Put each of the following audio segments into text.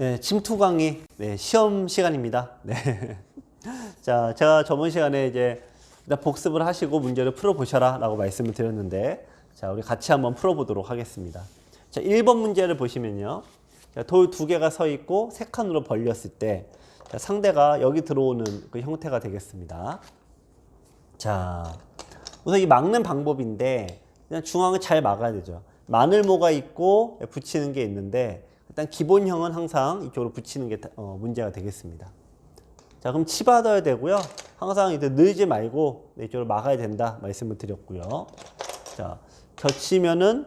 네, 침투 강의, 네, 시험 시간입니다. 네. 자, 제가 저번 시간에 이제 일단 복습을 하시고 문제를 풀어보셔라 라고 말씀을 드렸는데, 자, 우리 같이 한번 풀어보도록 하겠습니다. 자, 1번 문제를 보시면요. 돌 두 개가 서 있고 세 칸으로 벌렸을 때, 자, 상대가 여기 들어오는 그 형태가 되겠습니다. 자, 우선 이 막는 방법인데, 그냥 중앙을 잘 막아야 되죠. 마늘모가 있고 붙이는 게 있는데, 일단 기본형은 항상 이쪽으로 붙이는 게 문제가 되겠습니다. 자, 그럼 치받아야 되고요. 항상 이제 늘지 말고 이쪽으로 막아야 된다 말씀을 드렸고요. 자, 겹치면은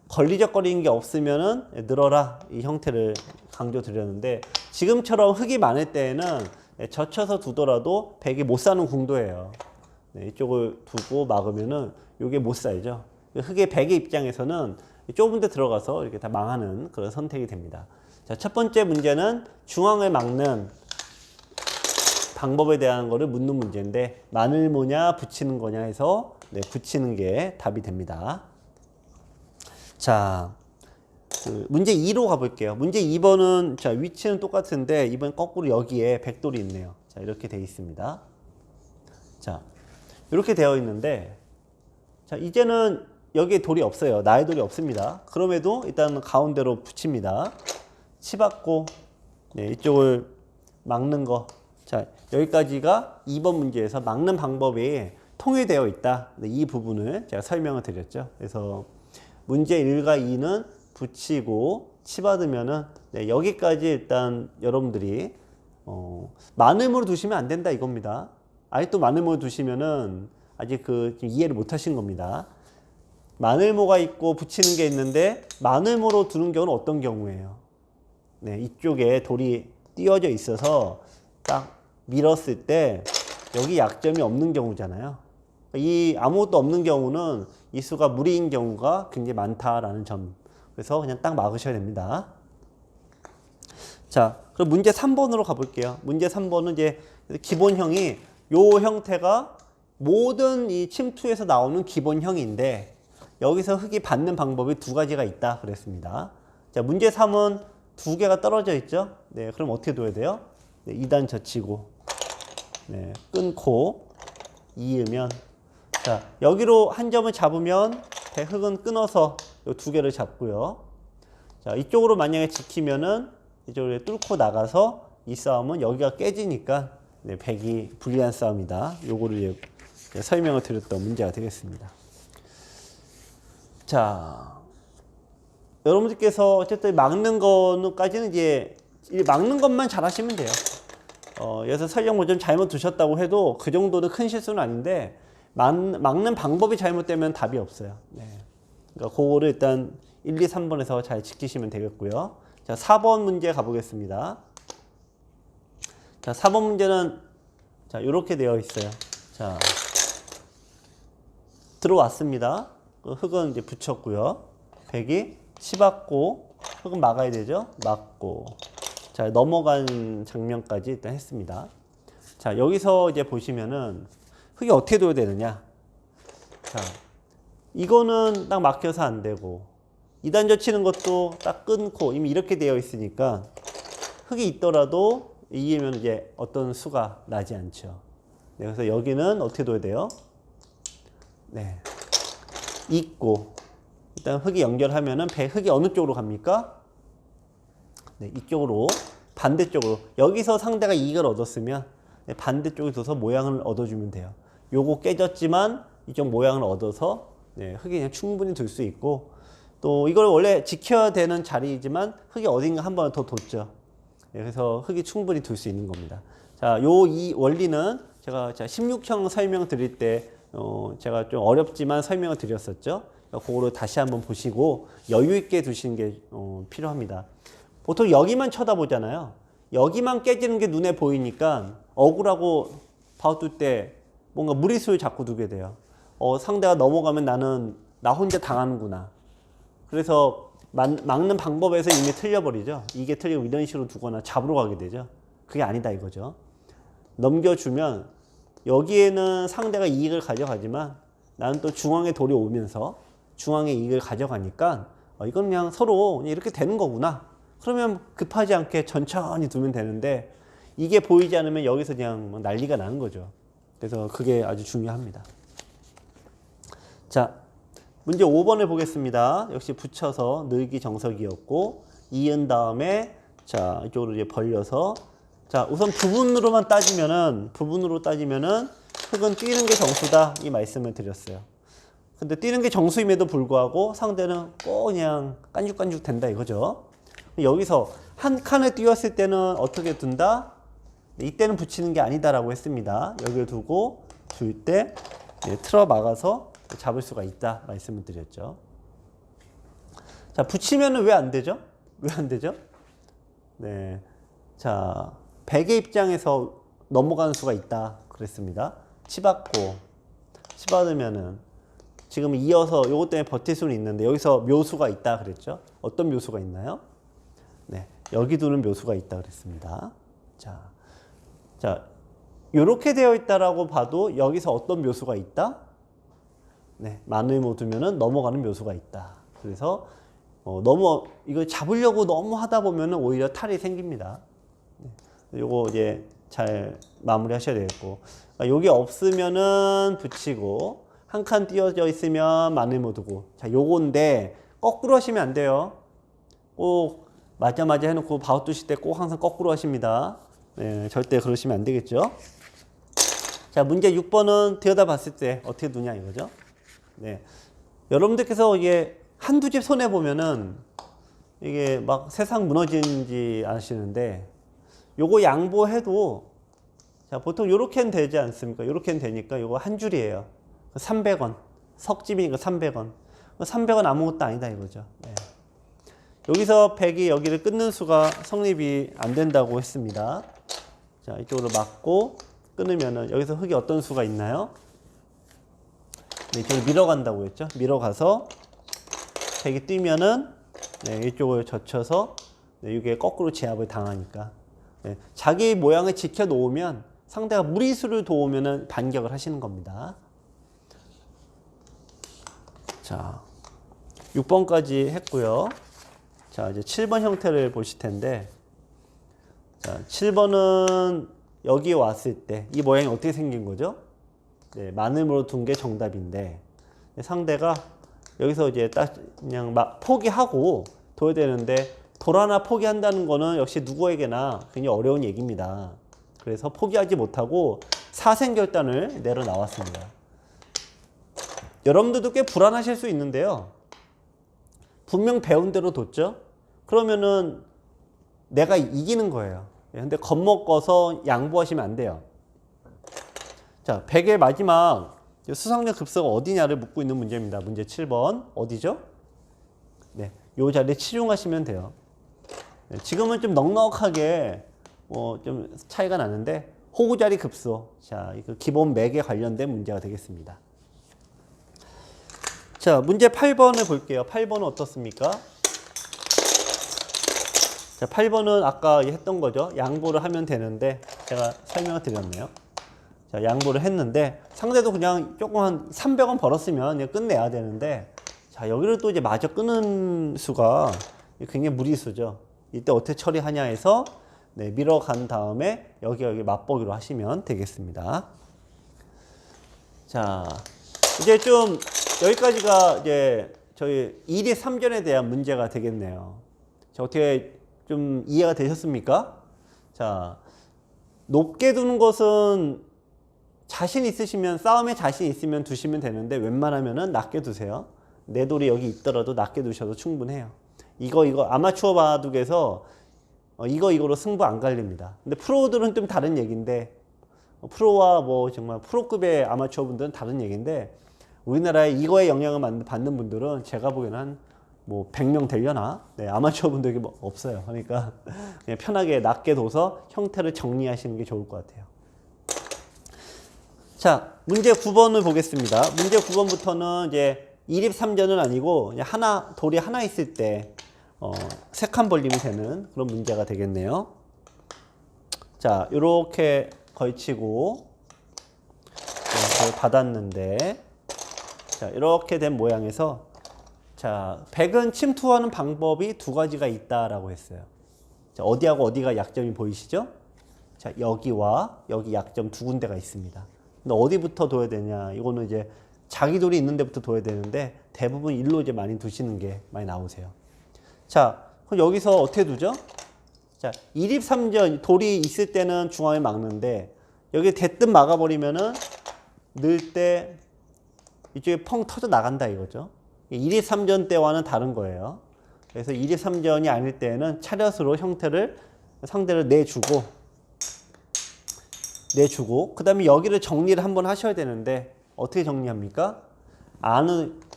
걸리적거리는 게 없으면은 늘어라 이 형태를 강조 드렸는데, 지금처럼 흙이 많을 때에는 젖혀서 두더라도 백이 못 사는 궁도예요. 네, 이쪽을 두고 막으면은 이게 못 살죠. 흙의 백의 입장에서는 좁은 데 들어가서 이렇게 다 망하는 그런 선택이 됩니다. 자, 첫 번째 문제는 중앙을 막는 방법에 대한 거를 묻는 문제인데, 마늘모냐 붙이는 거냐 해서 네, 붙이는 게 답이 됩니다. 자, 문제 2로 가볼게요. 문제 2번은 자, 위치는 똑같은데 이번 거꾸로 여기에 백돌이 있네요. 자, 이렇게 되어 있습니다. 자, 이렇게 되어 있는데, 자, 이제는 여기에 돌이 없어요. 나의 돌이 없습니다. 그럼에도 일단 가운데로 붙입니다. 치받고 네, 이쪽을 막는 거. 자, 여기까지가 2번 문제에서 막는 방법이 통일되어 있다. 네, 이 부분을 제가 설명을 드렸죠. 그래서 문제 1과 2는 붙이고 치받으면은 네, 여기까지 일단 여러분들이 마늘모로 두시면 안 된다 이겁니다. 아직도 마늘모로 두시면은 아직 이해를 못 하신 겁니다. 마늘모가 있고 붙이는 게 있는데, 마늘모로 두는 경우는 어떤 경우예요? 네, 이쪽에 돌이 띄어져 있어서 딱 밀었을 때 여기 약점이 없는 경우잖아요. 이 아무것도 없는 경우는 이 수가 무리인 경우가 굉장히 많다라는 점. 그래서 그냥 딱 막으셔야 됩니다. 자, 그럼 문제 3번으로 가볼게요. 문제 3번은 이제 기본형이 요 형태가 모든 이 침투에서 나오는 기본형인데, 여기서 흙이 받는 방법이 두 가지가 있다 그랬습니다. 자, 문제 3은 두 개가 떨어져 있죠. 네, 그럼 어떻게 둬야 돼요? 네, 2단 젖히고 네, 끊고 이으면, 자, 여기로 한 점을 잡으면 흙은 끊어서 이 두 개를 잡고요. 자, 이쪽으로 만약에 지키면은 이쪽으로 뚫고 나가서 이 싸움은 여기가 깨지니까 네, 백이 불리한 싸움이다. 요거를 설명을 드렸던 문제가 되겠습니다. 자, 여러분들께서 어쨌든 막는 거까지는 이제 막는 것만 잘 하시면 돼요. 여기서 설령 좀 잘못 두셨다고 해도 그 정도는 큰 실수는 아닌데, 막는 방법이 잘못되면 답이 없어요. 네. 그러니까 그거를 일단 1, 2, 3번에서 잘 지키시면 되겠고요. 자, 4번 문제 가보겠습니다. 자, 4번 문제는 자, 이렇게 되어 있어요. 자, 들어왔습니다. 흙은 이제 붙였고요. 백이 치받고 흙은 막아야 되죠. 막고. 자, 넘어간 장면까지 일단 했습니다. 자, 여기서 이제 보시면은 흙이 어떻게 둬야 되느냐. 자, 이거는 딱 막혀서 안 되고, 2단 젖히는 것도 딱 끊고 이미 이렇게 되어 있으니까 흙이 있더라도 이기면 이제 어떤 수가 나지 않죠. 네, 그래서 여기는 어떻게 둬야 돼요? 네. 있고, 일단 흙이 연결하면은 흙이 어느 쪽으로 갑니까? 네, 이쪽으로, 반대쪽으로. 여기서 상대가 이익을 얻었으면 네, 반대쪽에 둬서 모양을 얻어주면 돼요. 요거 깨졌지만 이쪽 모양을 얻어서 네, 흙이 그냥 충분히 둘 수 있고, 또 이걸 원래 지켜야 되는 자리이지만 흙이 어딘가 한 번 더 뒀죠. 네, 그래서 흙이 충분히 둘 수 있는 겁니다. 자, 이 원리는 제가 16형 설명 드릴 때 제가 좀 어렵지만 설명을 드렸었죠. 그거를 다시 한번 보시고 여유 있게 두시는 게 필요합니다. 보통 여기만 쳐다보잖아요. 여기만 깨지는 게 눈에 보이니까 억울하고 봐둘 때 뭔가 무리수를 자꾸 두게 돼요. 상대가 넘어가면 나 혼자 당하는구나. 그래서 막는 방법에서 이미 틀려버리죠. 이게 틀리고 이런 식으로 두거나 잡으러 가게 되죠. 그게 아니다 이거죠. 넘겨주면 여기에는 상대가 이익을 가져가지만 나는 또 중앙에 돌이 오면서 중앙에 이익을 가져가니까 이건 그냥 서로 이렇게 되는 거구나. 그러면 급하지 않게 천천히 두면 되는데 이게 보이지 않으면 여기서 그냥 뭐 난리가 나는 거죠. 그래서 그게 아주 중요합니다. 자, 문제 5번을 보겠습니다. 역시 붙여서 늘기 정석이었고 이은 다음에 자 이쪽으로 이제 벌려서 자 우선 부분으로 따지면은 흙은 뛰는 게 정수다 이 말씀을 드렸어요. 근데 뛰는 게 정수임에도 불구하고 상대는 꼭 그냥 깐죽깐죽 된다 이거죠. 여기서 한 칸을 띄웠을 때는 어떻게 둔다? 이때는 붙이는 게 아니다라고 했습니다. 여기를 두고 둘 때 틀어 막아서 잡을 수가 있다 말씀을 드렸죠. 자, 붙이면은 왜 안 되죠? 왜 안 되죠? 네. 자, 백의 입장에서 넘어가는 수가 있다 그랬습니다. 치받고 치받으면은 지금 이어서 요것 때문에 버틸 수는 있는데 여기서 묘수가 있다 그랬죠. 어떤 묘수가 있나요? 네. 여기 두는 묘수가 있다 그랬습니다. 자, 요렇게 되어 있다라고 봐도 여기서 어떤 묘수가 있다? 네, 마늘모 두면은 넘어가는 묘수가 있다. 그래서 이거 잡으려고 너무 하다 보면은 오히려 탈이 생깁니다. 네, 요거 이제 잘 마무리하셔야 되겠고, 여기 없으면은 붙이고 한 칸 띄어져 있으면 마늘모 두고. 자, 요건데 거꾸로 하시면 안 돼요. 꼭 맞아 해놓고 바우 두실 때 꼭 항상 거꾸로 하십니다. 네, 절대 그러시면 안 되겠죠. 자, 문제 6번은 들여다봤을 때 어떻게 두냐 이거죠. 네, 여러분들께서 이게 한두 집 손해 보면은 이게 막 세상 무너지는지 아시는데 요거 양보해도 자 보통 요렇게는 되지 않습니까? 요렇게는 되니까 요거 한 줄이에요. 300원 석집이니까 300원 300원 아무것도 아니다 이거죠. 네. 여기서 100이 여기를 끊는 수가 성립이 안 된다고 했습니다. 자, 이쪽으로 맞고 끊으면은 여기서 흙이 어떤 수가 있나요? 네, 이쪽으로 밀어간다고 했죠. 밀어가서 100이 뛰면은 네, 이쪽을 젖혀서 네, 이게 거꾸로 제압을 당하니까 네, 자기 모양을 지켜 놓으면 상대가 무리수를 도우면은 반격을 하시는 겁니다. 자, 6번까지 했고요. 자, 이제 7번 형태를 보실 텐데, 자, 7번은 여기 왔을 때 이 모양이 어떻게 생긴 거죠? 네, 마늘모로 둔 게 정답인데 상대가 여기서 이제 딱 그냥 막 포기하고 둬야 되는데 돌 하나 포기한다는 거는 역시 누구에게나 굉장히 어려운 얘기입니다. 그래서 포기하지 못하고 사생결단을 내려 나왔습니다. 여러분들도 꽤 불안하실 수 있는데요. 분명 배운 대로 뒀죠? 그러면은 내가 이기는 거예요. 근데 겁먹어서 양보하시면 안 돼요. 자, 100의 마지막 수상력 급수가 어디냐를 묻고 있는 문제입니다. 문제 7번. 어디죠? 네, 요 자리에 치중하시면 돼요. 네, 지금은 좀 넉넉하게 좀 차이가 나는데 호구자리 급수. 자, 이거 기본 맥에 관련된 문제가 되겠습니다. 자, 문제 8번을 볼게요. 8번은 어떻습니까? 자, 8번은 아까 했던 거죠. 양보를 하면 되는데 제가 설명을 드렸네요. 자, 양보를 했는데 상대도 그냥 조금 한 300원 벌었으면 그냥 끝내야 되는데 자, 여기를 또 이제 마저 끄는 수가 굉장히 무리수죠. 이때 어떻게 처리하냐 해서 네, 밀어간 다음에 여기 맛보기로 하시면 되겠습니다. 자, 이제 좀 여기까지가 이제 저희 1위 3전에 대한 문제가 되겠네요. 자, 어떻게 좀 이해가 되셨습니까? 자, 높게 두는 것은 자신 있으시면, 싸움에 자신 있으면 두시면 되는데 웬만하면은 낮게 두세요. 내 돌이 여기 있더라도 낮게 두셔도 충분해요. 이거 아마추어 바둑에서 이거로 승부 안 갈립니다. 근데 프로들은 좀 다른 얘기인데 프로와 뭐 정말 프로급의 아마추어 분들은 다른 얘기인데 우리나라에 이거에 영향을 받는 분들은 제가 보기에는 한 뭐 100명 되려나? 네, 아마추어 분들이 뭐 없어요. 그러니까 그냥 편하게 낮게 둬서 형태를 정리하시는 게 좋을 것 같아요. 자, 문제 9번을 보겠습니다. 문제 9번부터는 이제 2립 3전은 아니고 그냥 돌이 하나 있을 때 세 칸 벌림이 되는 그런 문제가 되겠네요. 자, 요렇게 걸치고 이렇게 받았는데 자, 이렇게 된 모양에서 자, 백은 침투하는 방법이 두 가지가 있다라고 했어요. 자, 어디하고 어디가 약점이 보이시죠? 자, 여기와 여기 약점 두 군데가 있습니다. 근데 어디부터 둬야 되냐? 이거는 이제 자기 돌이 있는 데부터 둬야 되는데 대부분 일로 이제 많이 두시는 게 많이 나오세요. 자, 그럼 여기서 어떻게 두죠? 자, 2립 3전 돌이 있을 때는 중앙에 막는데 여기 대뜸 막아버리면은 넣을 때 이쪽에 펑 터져 나간다 이거죠. 2립 3전 때와는 다른 거예요. 그래서 2립 3전이 아닐 때는 차렷으로 형태를 상대를 내주고 그 다음에 여기를 정리를 한번 하셔야 되는데 어떻게 정리합니까?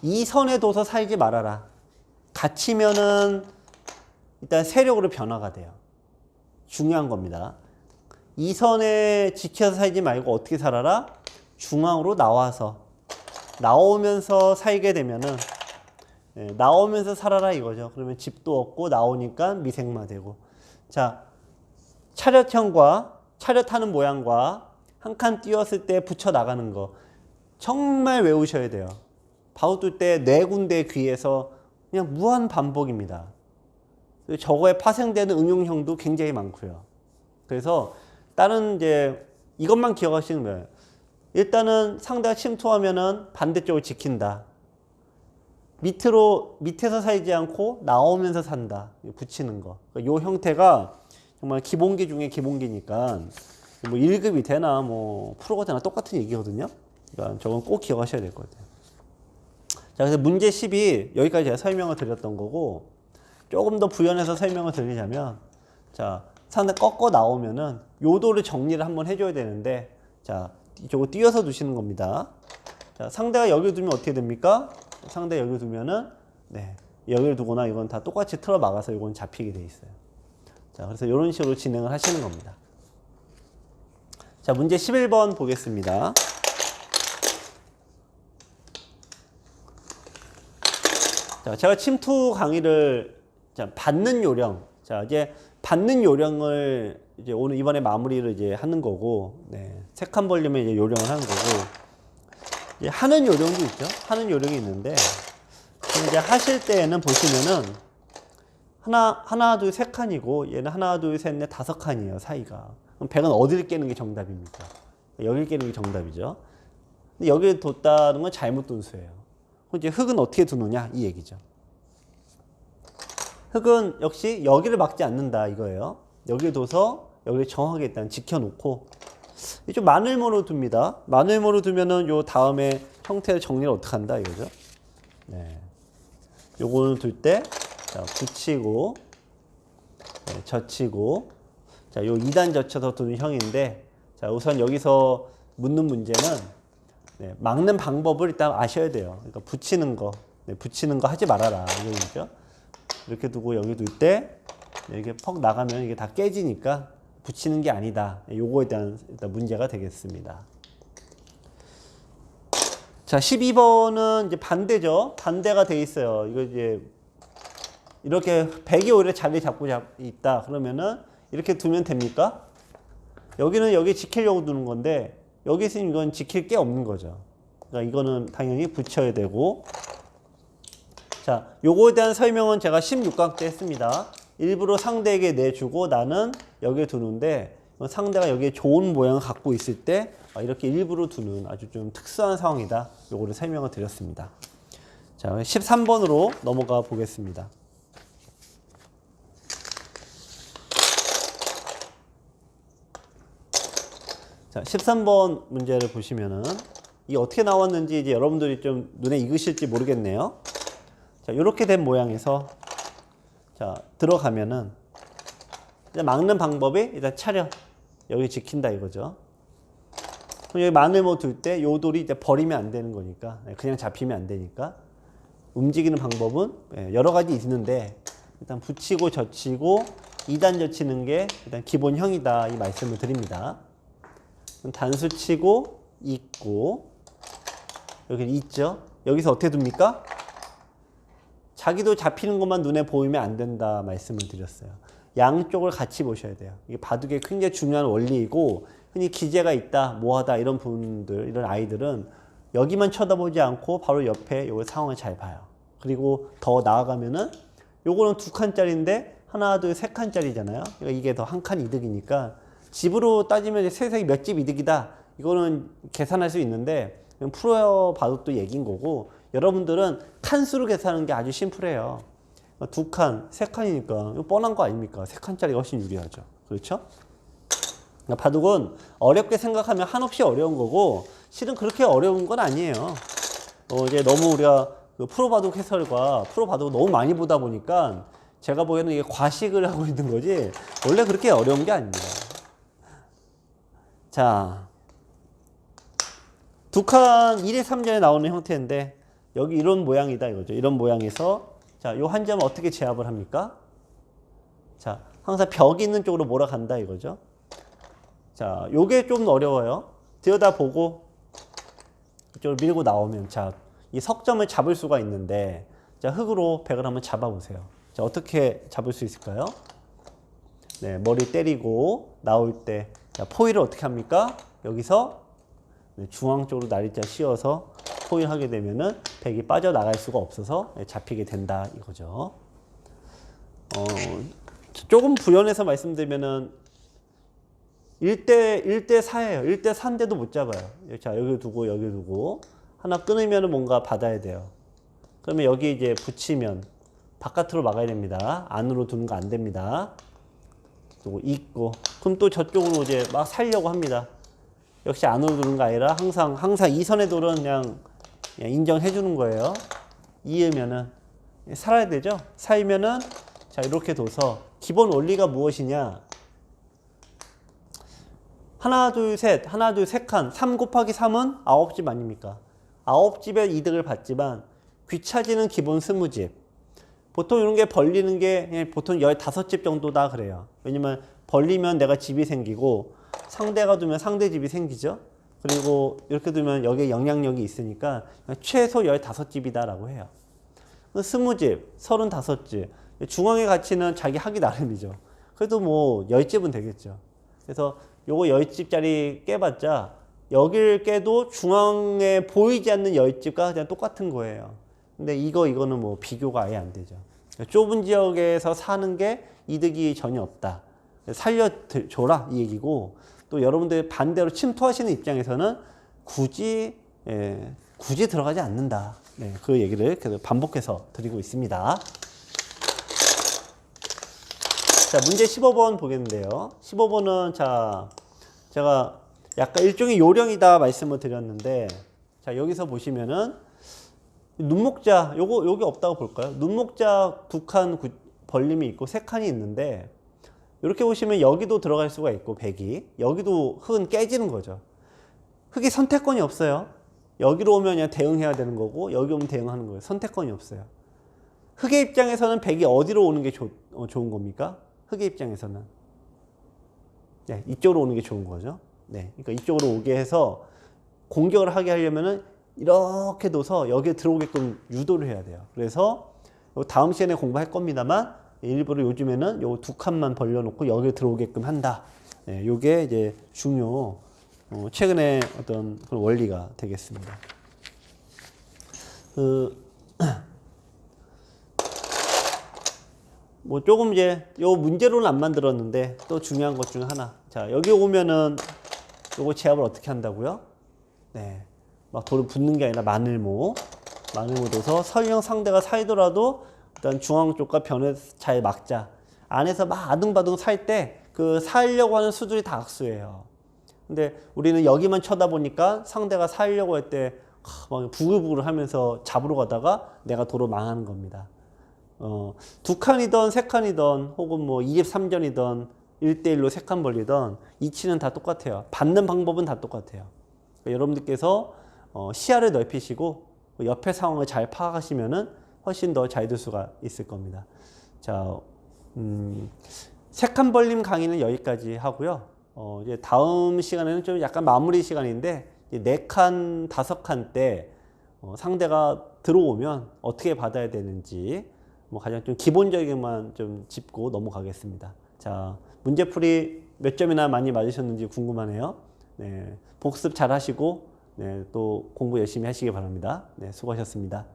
이 선에 둬서 살지 말아라. 갇히면은 일단 세력으로 변화가 돼요. 중요한 겁니다. 이 선에 지켜서 살지 말고 어떻게 살아라? 중앙으로 나오면서 살게 되면은 나오면서 살아라 이거죠. 그러면 집도 없고 나오니까 미생마되고. 자, 차렷하는 모양과 한 칸 띄웠을 때 붙여 나가는 거 정말 외우셔야 돼요. 바우뚫 때 네 군데 귀에서 그냥 무한 반복입니다. 저거에 파생되는 응용형도 굉장히 많고요. 그래서 다른 이제 이것만 기억하시는 거예요. 일단은 상대가 침투하면은 반대쪽을 지킨다. 밑에서 살지 않고 나오면서 산다. 붙이는 거. 이 형태가 정말 기본기 중에 기본기니까 뭐 1급이 되나 뭐 프로가 되나 똑같은 얘기거든요. 그러니까 저건 꼭 기억하셔야 될 것 같아요. 자, 그래서 문제 10이 여기까지 제가 설명을 드렸던 거고 조금 더 부연해서 설명을 드리자면 자, 상대 꺾어 나오면은 요도를 정리를 한번 해줘야 되는데 자, 이쪽으로 띄어서 두시는 겁니다. 자, 상대가 여기 두면 어떻게 됩니까? 상대 여기 두면은 여기를 두거나 이건 다 똑같이 틀어 막아서 이건 잡히게 돼 있어요. 자, 그래서 이런 식으로 진행을 하시는 겁니다. 자, 문제 11번 보겠습니다. 자, 제가 침투 강의를 받는 요령. 자, 이제 받는 요령을 이제 오늘 이번에 마무리를 이제 하는 거고, 세 칸 벌리면 이제 요령을 하는 거고, 이제 하는 요령도 있죠. 하는 요령이 있는데, 이제 하실 때에는 보시면은 하나, 둘, 세 칸이고, 얘는 하나, 둘, 셋, 넷, 다섯 칸이에요, 사이가. 그럼 백은 어디를 깨는 게 정답입니까? 여기를 깨는 게 정답이죠. 근데 여기를 뒀다는 건 잘못 둔 수예요. 그럼 이제 흙은 어떻게 두느냐? 이 얘기죠. 흙은 역시 여기를 막지 않는다 이거예요. 여기를 둬서 여기를 정확하게 일단 지켜놓고 좀 마늘모로 둡니다. 마늘모로 두면은 요 다음에 형태를 정리를 어떻게 한다 이거죠. 요거는 둘 때 붙이고 젖히고 자, 요 2단 젖혀서 두는 형인데 자, 우선 여기서 묻는 문제는 막는 방법을 일단 아셔야 돼요. 그러니까 붙이는 거 하지 말아라 이 얘기죠. 이렇게 두고 여기 둘 때 이렇게 퍽 나가면 이게 다 깨지니까 붙이는 게 아니다. 요거에 대한 일단 문제가 되겠습니다. 자, 12번은 이제 반대죠. 반대가 돼 있어요. 이거 이제 이렇게 백이 오히려 자리 잡고 있다. 그러면은 이렇게 두면 됩니까? 여기는 여기 지키려고 두는 건데 여기 있으면 이건 지킬 게 없는 거죠. 그러니까 이거는 당연히 붙여야 되고 자, 요거에 대한 설명은 제가 16강 때 했습니다. 일부러 상대에게 내주고 나는 여기에 두는데 상대가 여기에 좋은 모양을 갖고 있을 때 이렇게 일부러 두는 아주 좀 특수한 상황이다. 요거를 설명을 드렸습니다. 자, 13번으로 넘어가 보겠습니다. 자, 13번 문제를 보시면은 이게 어떻게 나왔는지 이제 여러분들이 좀 눈에 익으실지 모르겠네요. 자, 이렇게 된 모양에서 자, 들어가면은 이제 막는 방법이 일단 차렷 여기 지킨다 이거죠. 그럼 여기 마늘모 둘 때 요 돌이 이제 버리면 안 되는 거니까 그냥 잡히면 안 되니까 움직이는 방법은 여러 가지 있는데 일단 붙이고 젖히고 2단 젖히는 게 일단 기본형이다 이 말씀을 드립니다. 단수 치고 있고 여기 있죠. 여기서 어떻게 둡니까? 자기도 잡히는 것만 눈에 보이면 안 된다 말씀을 드렸어요. 양쪽을 같이 보셔야 돼요. 이게 바둑의 굉장히 중요한 원리이고 흔히 기재가 있다, 뭐하다 이런 분들, 이런 아이들은 여기만 쳐다보지 않고 바로 옆에 요 상황을 잘 봐요. 그리고 더 나아가면은 요거는 2칸짜리인데 하나, 둘, 세 칸짜리잖아요. 그러니까 이게 더 한 칸 이득이니까 집으로 따지면 세상에 몇 집 이득이다. 이거는 계산할 수 있는데 풀어봐도 또 얘기인 거고 여러분들은 칸수로 계산하는 게 아주 심플해요. 두 칸, 세 칸이니까 이거 뻔한 거 아닙니까? 세 칸짜리가 훨씬 유리하죠. 그렇죠? 그러니까 바둑은 어렵게 생각하면 한없이 어려운 거고 실은 그렇게 어려운 건 아니에요. 이제 너무 우리가 그 프로 바둑 해설과 프로 바둑을 너무 많이 보다 보니까 제가 보기에는 이게 과식을 하고 있는 거지 원래 그렇게 어려운 게 아닙니다. 자, 두 칸 1의 3전에 나오는 형태인데 여기 이런 모양이다 이거죠. 이런 모양에서 자, 요 한 점을 어떻게 제압을 합니까? 자, 항상 벽이 있는 쪽으로 몰아간다 이거죠. 자, 요게 좀 어려워요. 들여다보고 이쪽으로 밀고 나오면 자, 이 석점을 잡을 수가 있는데 자, 흙으로 벽을 한번 잡아보세요. 자, 어떻게 잡을 수 있을까요? 네, 머리 때리고 나올 때 자, 포위를 어떻게 합니까? 여기서 네, 중앙 쪽으로 날이자 씌워서 포위하게 되면은 백이 빠져나갈 수가 없어서 네, 잡히게 된다 이거죠. 조금 부연해서 말씀드리면은 1대 4예요. 1대 4인데도 못 잡아요. 자, 여기 두고 하나 끊으면 뭔가 받아야 돼요. 그러면 여기 이제 붙이면 바깥으로 막아야 됩니다. 안으로 두는 거 안 됩니다. 그리고 있고 그럼 또 저쪽으로 이제 막 살려고 합니다. 역시 안으로 두는 거 아니라 항상 이 선의 돌은 그냥 인정해 주는 거예요. 이으면은 살아야 되죠. 살면은 자, 이렇게 둬서 기본 원리가 무엇이냐? 하나, 둘, 셋 칸. 3 곱하기 3은 9집 아닙니까? 9집의 이득을 받지만 귀차지는 기본 20집. 보통 이런 게 벌리는 게 보통 15집 정도다 그래요. 왜냐면 벌리면 내가 집이 생기고 상대가 두면 상대 집이 생기죠. 그리고 이렇게 두면 여기에 영향력이 있으니까 최소 15집이다라고 해요. 20집, 35집. 중앙의 가치는 자기 하기 나름이죠. 그래도 뭐 10집은 되겠죠. 그래서 요거 10집짜리 깨봤자 여길 깨도 중앙에 보이지 않는 10집과 그냥 똑같은 거예요. 근데 이거는 뭐 비교가 아예 안 되죠. 좁은 지역에서 사는 게 이득이 전혀 없다. 살려줘라 이 얘기고 또 여러분들 반대로 침투하시는 입장에서는 굳이 들어가지 않는다. 네, 그 얘기를 계속 반복해서 드리고 있습니다. 자, 문제 15번 보겠는데요. 15번은 자, 제가 약간 일종의 요령이다 말씀을 드렸는데 자, 여기서 보시면은 눈목자 여기 없다고 볼까요? 눈목자 두 칸 벌림이 있고 세 칸이 있는데 이렇게 보시면 여기도 들어갈 수가 있고 백이 여기도 흙은 깨지는 거죠. 흙이 선택권이 없어요. 여기로 오면 그냥 대응해야 되는 거고 여기 오면 대응하는 거예요. 선택권이 없어요. 흙의 입장에서는 백이 어디로 오는 게 좋은 겁니까? 흙의 입장에서는 네, 이쪽으로 오는 게 좋은 거죠. 네, 그러니까 이쪽으로 오게 해서 공격을 하게 하려면은 이렇게 둬서 여기에 들어오게끔 유도를 해야 돼요. 그래서 다음 시간에 공부할 겁니다만 일부러 요즘에는 요 두 칸만 벌려놓고 여기에 들어오게끔 한다. 네, 요게 이제 최근에 어떤 그런 원리가 되겠습니다. 뭐 조금 이제 요 문제로는 안 만들었는데 또 중요한 것 중 하나. 자, 여기 오면은 요거 제압을 어떻게 한다고요? 네. 막 돌을 붓는 게 아니라 마늘모 둬서 설령 상대가 살더라도 일단 중앙 쪽과 변에 잘 막자. 안에서 막 아등바등 살 때 그 살려고 하는 수들이 다 악수예요. 근데 우리는 여기만 쳐다보니까 상대가 살려고 할 때 막 부글부글 하면서 잡으러 가다가 내가 도로 망하는 겁니다. 두 칸이든 세 칸이든 혹은 뭐 23전이든 1대1로 세 칸 벌리든 이치는 다 똑같아요. 받는 방법은 다 똑같아요. 그러니까 여러분들께서 시야를 넓히시고 옆의 상황을 잘 파악하시면은 훨씬 더 잘 될 수가 있을 겁니다. 자, 세 칸 벌림 강의는 여기까지 하고요. 이제 다음 시간에는 좀 약간 마무리 시간인데 네 칸, 다섯 칸 때 상대가 들어오면 어떻게 받아야 되는지 뭐 가장 좀 기본적인만 좀 짚고 넘어가겠습니다. 자, 문제풀이 몇 점이나 많이 맞으셨는지 궁금하네요. 네, 복습 잘 하시고 네, 또 공부 열심히 하시기 바랍니다. 네, 수고하셨습니다.